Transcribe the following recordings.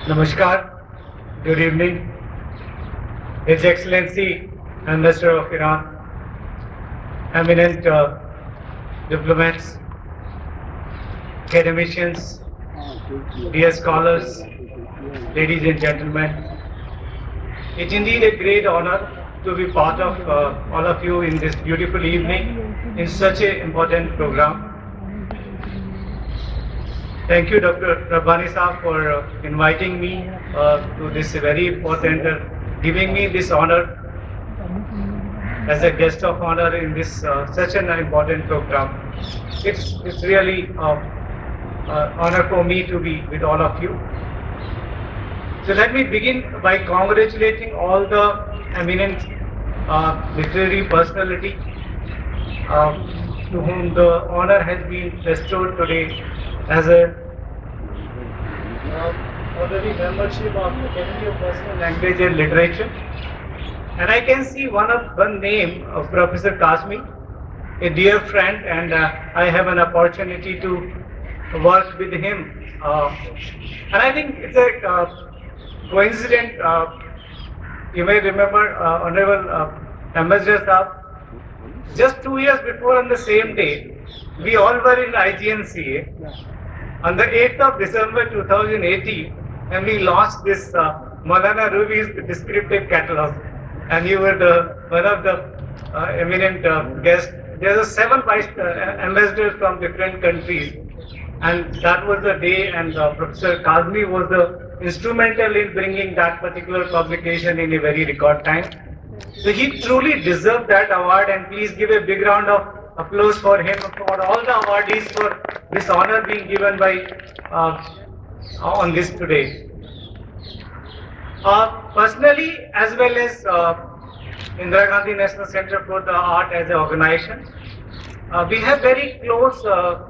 Namaskar, good evening, His Excellency Ambassador of Iran, eminent diplomats, academicians, dear scholars, ladies and gentlemen. It's indeed a great honor to be part of all of you in this beautiful evening in such an important program. Thank you, Dr. Rabbani Saab, for inviting me to this very important, giving me this honor as a guest of honor in this such an important program. It's really honor for me to be with all of you. So let me begin by congratulating all the eminent literary personality to whom the honor has been bestowed today as a honorary membership of the Academy of Personal Language and Literature. And I can see one name of Professor Kazmi, a dear friend, and I have an opportunity to work with him. And I think it's a coincidence. You may remember Honorable Ambassador Saab, just 2 years before on the same day, we all were in IGNCA on the 8th of December 2018, and we launched this Maulana Rumi's descriptive catalog. And you were one of the eminent guests. There are 7 ambassadors from different countries, and that was the day. And Professor Kazmi was the instrumental in bringing that particular publication in a very record time. So he truly deserved that award, and please give a big round of applause for him, for all the awardees for this honor being given by on this today. Personally, as well as Indira Gandhi National Center for the Art as an organization, we have very close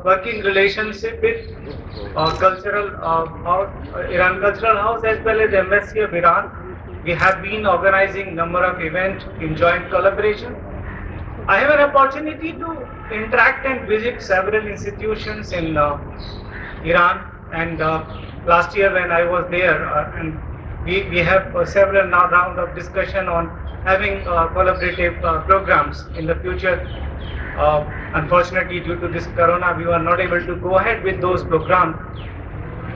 working relationship with cultural house, Iran Cultural House, as well as Embassy of Iran. We have been organizing number of events in joint collaboration. I have an opportunity to interact and visit several institutions in Iran, and last year when I was there, and we have several now round of discussion on having collaborative programs in the future. Unfortunately, due to this corona, we were not able to go ahead with those programs.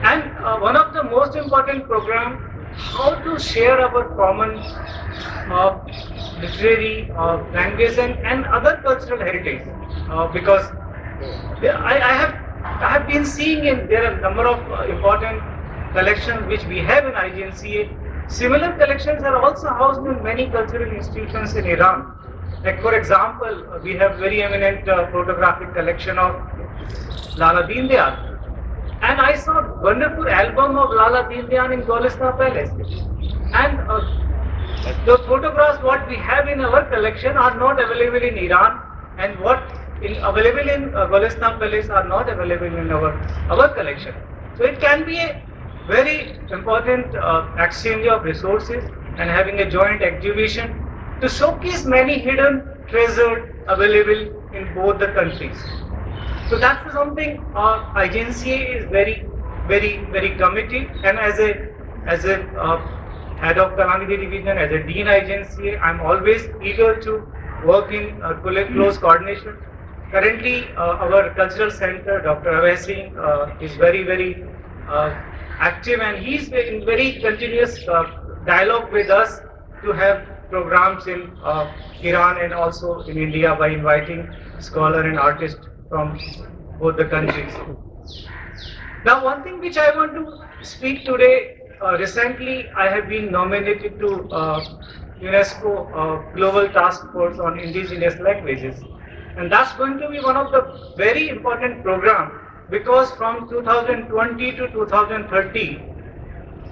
And one of the most important programs, how to share our common literary language and other cultural heritage, because I have been seeing there are a number of important collections which we have in IGNCA. Similar collections are also housed in many cultural institutions in Iran. Like for example, we have very eminent photographic collection of Lala Deen Dayal. And I saw a wonderful album of Lala Deen Dayal in Golestan Palace. And the photographs what we have in our collection are not available in Iran, and what available in Golestan Palace are not available in our collection. So it can be a very important exchange of resources and having a joint exhibition to showcase many hidden treasures available in both the countries. So that's something IGNCA is very committed, and as a head of Kalangidi division, as a dean IGNCA, I'm always eager to work in close coordination. Currently, our cultural center, Dr. Abhay Singh, is very active, and he's in very continuous dialogue with us to have programs in Iran and also in India by inviting scholars and artists from both the countries. Now, one thing which I want to speak today, recently I have been nominated to UNESCO Global Task Force on Indigenous Languages, and that's going to be one of the very important programs, because from 2020 to 2030,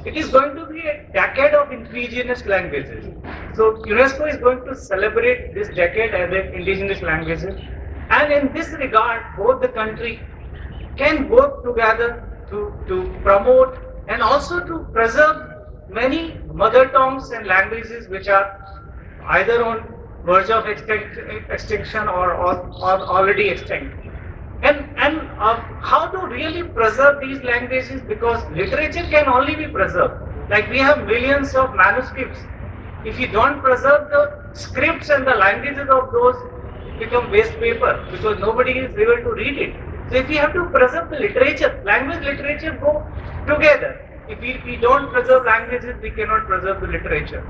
it is going to be a decade of indigenous languages. So UNESCO is going to celebrate this decade as indigenous languages, and in this regard, both the country can work together to promote and also to preserve many mother tongues and languages which are either on verge of extinction or already extinct. and how to really preserve these languages, because literature can only be preserved. Like we have millions of manuscripts. If you don't preserve the scripts and the languages of those, become waste paper because nobody is able to read it. So if we have to preserve the literature, language literature go together. If we don't preserve languages, we cannot preserve the literature.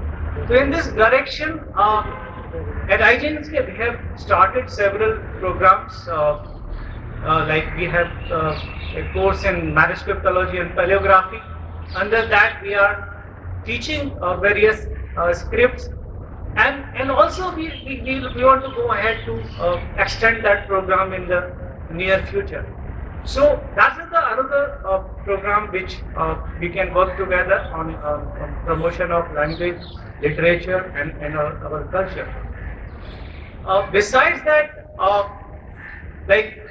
So in this direction, at IGNC we have started several programs. Like we have a course in manuscriptology and paleography. Under that we are teaching various scripts, and also we want to go ahead to extend that program in the near future. So that is the another program which we can work together on promotion of language, literature, and our culture. Besides that, like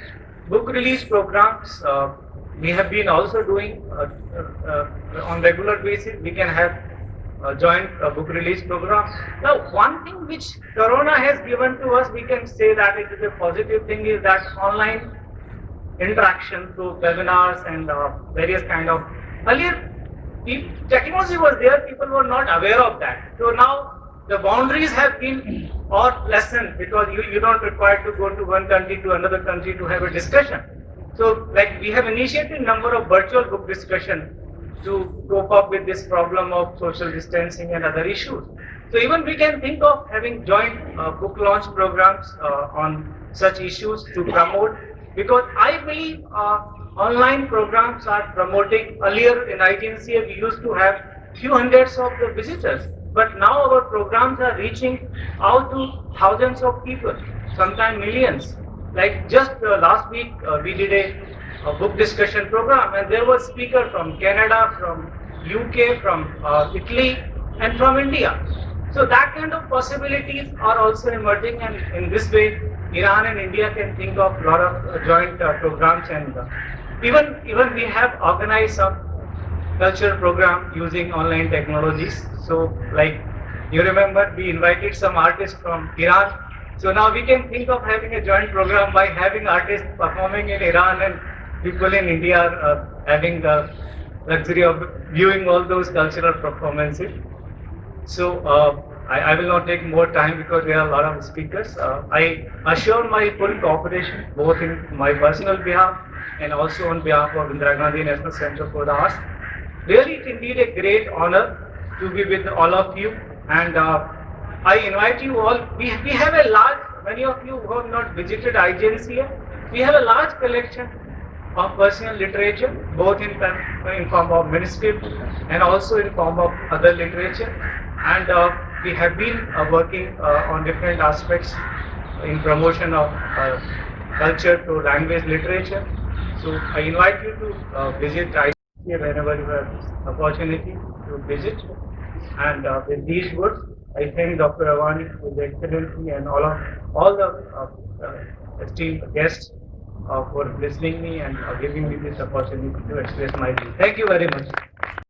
book release programs, we have been also doing on regular basis. We can have joint book release program. Now, one thing which Corona has given to us, we can say that it is a positive thing, is that online interaction through webinars and various kind of. Earlier, technology was there, people were not aware of that. So now the boundaries have been or lessened, because you don't require to go to one country to another country to have a discussion. So like we have initiated number of virtual book discussion to cope up with this problem of social distancing and other issues. So even we can think of having joint book launch programs on such issues to promote, because I believe online programs are promoting. Earlier in IGNCA we used to have few hundreds of the visitors, but now our programs are reaching out to thousands of people, sometimes millions. Like just last week we did a book discussion program, and there was speaker from Canada, from UK, from Italy, and from India. So that kind of possibilities are also emerging, and in this way Iran and India can think of a lot of joint programs, and even we have organized some cultural program using online technologies. So like you remember, we invited some artists from Iran. So now we can think of having a joint program by having artists performing in Iran and people in India having the luxury of viewing all those cultural performances. So I will not take more time because there are a lot of speakers. I assure my full cooperation both in my personal behalf and also on behalf of Indira Gandhi National Center for the Arts. Really, it's indeed a great honor to be with all of you, and I invite you all. We have a large, many of you who have not visited IGNCA, we have a large collection of Persian literature, both in form of manuscript and also in form of other literature. And we have been working on different aspects in promotion of culture to language literature. So I invite you to visit IGNCA whenever you have opportunity to visit. And with these words, I thank Dr. Avani for the excellency and all the esteemed guests for listening me and giving me this opportunity to express my view. Thank you very much.